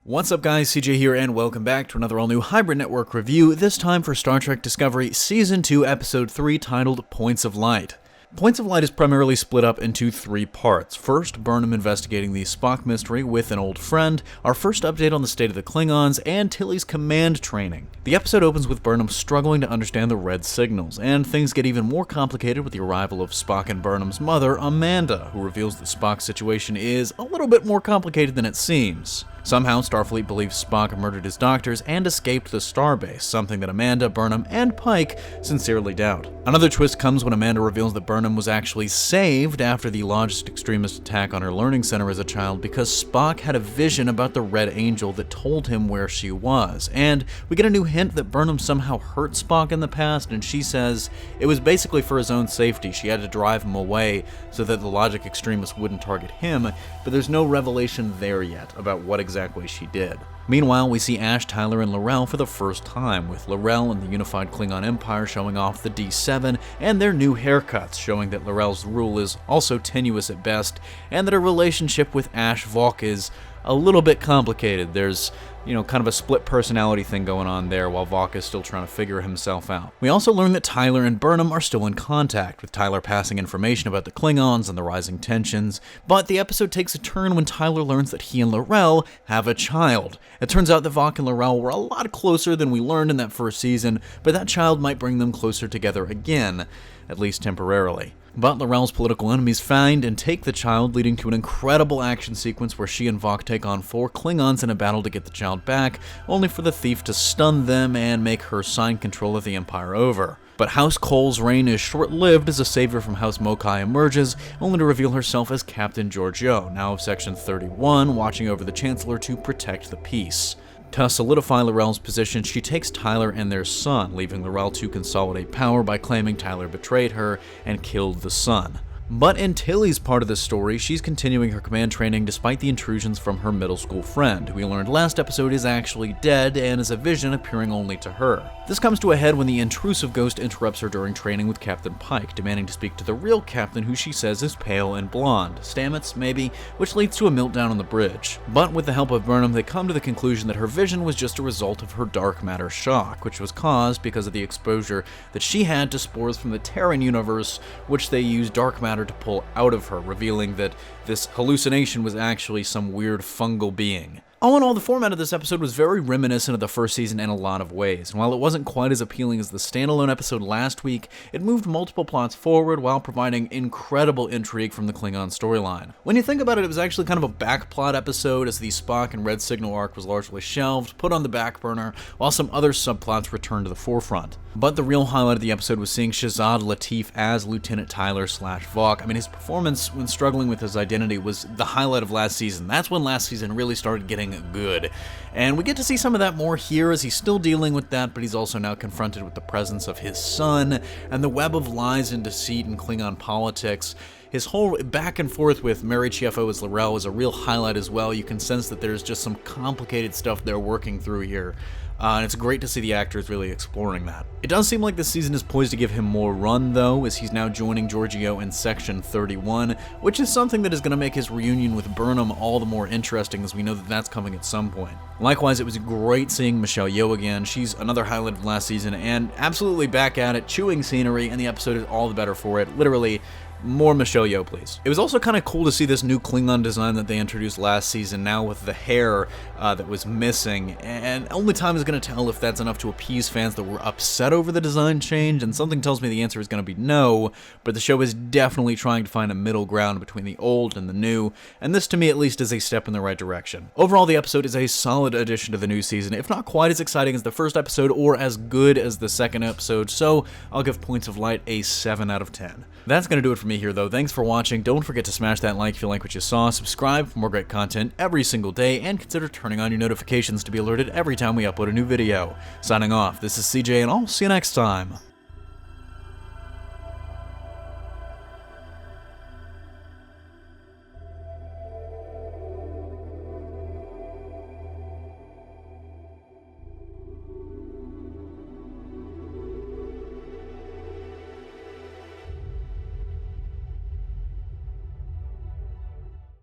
What's up guys, CJ here and welcome back to another all-new Hybrid Network review, this time for Star Trek Discovery Season 2 Episode 3 titled Points of Light. Points of Light is primarily split up into three parts. First, Burnham investigating the Spock mystery with an old friend, our first update on the state of the Klingons, and Tilly's command training. The episode opens with Burnham struggling to understand the red signals, and things get even more complicated with the arrival of Spock and Burnham's mother, Amanda, who reveals that Spock's situation is a little bit more complicated than it seems. Somehow, Starfleet believes Spock murdered his doctors and escaped the starbase, something that Amanda, Burnham, and Pike sincerely doubt. Another twist comes when Amanda reveals that Burnham was actually saved after the lodged extremist attack on her learning center as a child because Spock had a vision about the Red Angel that told him where she was. And we get a new hint that Burnham somehow hurt Spock in the past, and she says it was basically for his own safety. She had to drive him away so that the logic extremists wouldn't target him, but there's no revelation there yet about what exactly she did. Meanwhile, we see Ash, Tyler, and L'Rell for the first time, with L'Rell and the unified Klingon Empire showing off the D7 and their new haircuts, showing that L'Rell's rule is also tenuous at best, and that her relationship with Ash Vok is a little bit complicated. There's, kind of a split personality thing going on there while Vok is still trying to figure himself out. We also learn that Tyler and Burnham are still in contact, with Tyler passing information about the Klingons and the rising tensions, but the episode takes a turn when Tyler learns that he and L'Rell have a child. It turns out that Vok and L'Rell were a lot closer than we learned in that first season, but that child might bring them closer together again, at least temporarily. But L'Rell's political enemies find and take the child, leading to an incredible action sequence where she and Vok take on 4 Klingons in a battle to get the child back, only for the thief to stun them and make her sign control of the Empire over. But House Cole's reign is short-lived as a savior from House Mokai emerges, only to reveal herself as Captain Georgiou, now of Section 31, watching over the Chancellor to protect the peace. To solidify L'Rell's position, she takes Tyler and their son, leaving L'Rell to consolidate power by claiming Tyler betrayed her and killed the son. But in Tilly's part of the story, she's continuing her command training despite the intrusions from her middle school friend, who we learned last episode is actually dead and is a vision appearing only to her. This comes to a head when the intrusive ghost interrupts her during training with Captain Pike, demanding to speak to the real captain, who she says is pale and blonde, Stamets maybe, which leads to a meltdown on the bridge. But with the help of Burnham, they come to the conclusion that her vision was just a result of her dark matter shock, which was caused because of the exposure that she had to spores from the Terran universe, which they use dark matter to pull out of her, revealing that this hallucination was actually some weird fungal being. All in all, the format of this episode was very reminiscent of the first season in a lot of ways, and while it wasn't quite as appealing as the standalone episode last week, it moved multiple plots forward while providing incredible intrigue from the Klingon storyline. When you think about it, it was actually kind of a backplot episode, as the Spock and Red Signal arc was largely shelved, put on the back burner, while some other subplots returned to the forefront. But the real highlight of the episode was seeing Shazad Latif as Lieutenant Tyler / Vok. I mean, his performance when struggling with his identity was the highlight of last season. That's when last season really started getting good. And we get to see some of that more here, as he's still dealing with that, but he's also now confronted with the presence of his son, and the web of lies and deceit in Klingon politics. His whole back and forth with Mary Chieffo as L'Rell was a real highlight as well. You can sense that there's just some complicated stuff they're working through here. And it's great to see the actors really exploring that. It does seem like this season is poised to give him more run, though, as he's now joining Georgiou in Section 31, which is something that is going to make his reunion with Burnham all the more interesting, as we know that that's coming at some point. Likewise, it was great seeing Michelle Yeoh again. She's another highlight of last season, and absolutely back at it, chewing scenery, and the episode is all the better for it. Literally, more Michelle Yeoh, please. It was also kind of cool to see this new Klingon design that they introduced last season, now with the hair that was missing, and only time is going to tell if that's enough to appease fans that were upset over the design change, and something tells me the answer is going to be no, but the show is definitely trying to find a middle ground between the old and the new, and this to me at least is a step in the right direction. Overall, the episode is a solid addition to the new season, if not quite as exciting as the first episode or as good as the second episode, so I'll give Points of Light a 7 out of 10. That's going to do it for me here, though. Thanks for watching. Don't forget to smash that like if you like what you saw, subscribe for more great content every single day, and consider turning on your notifications to be alerted every time we upload a new video. Signing off, this is CJ, and I'll see you next time.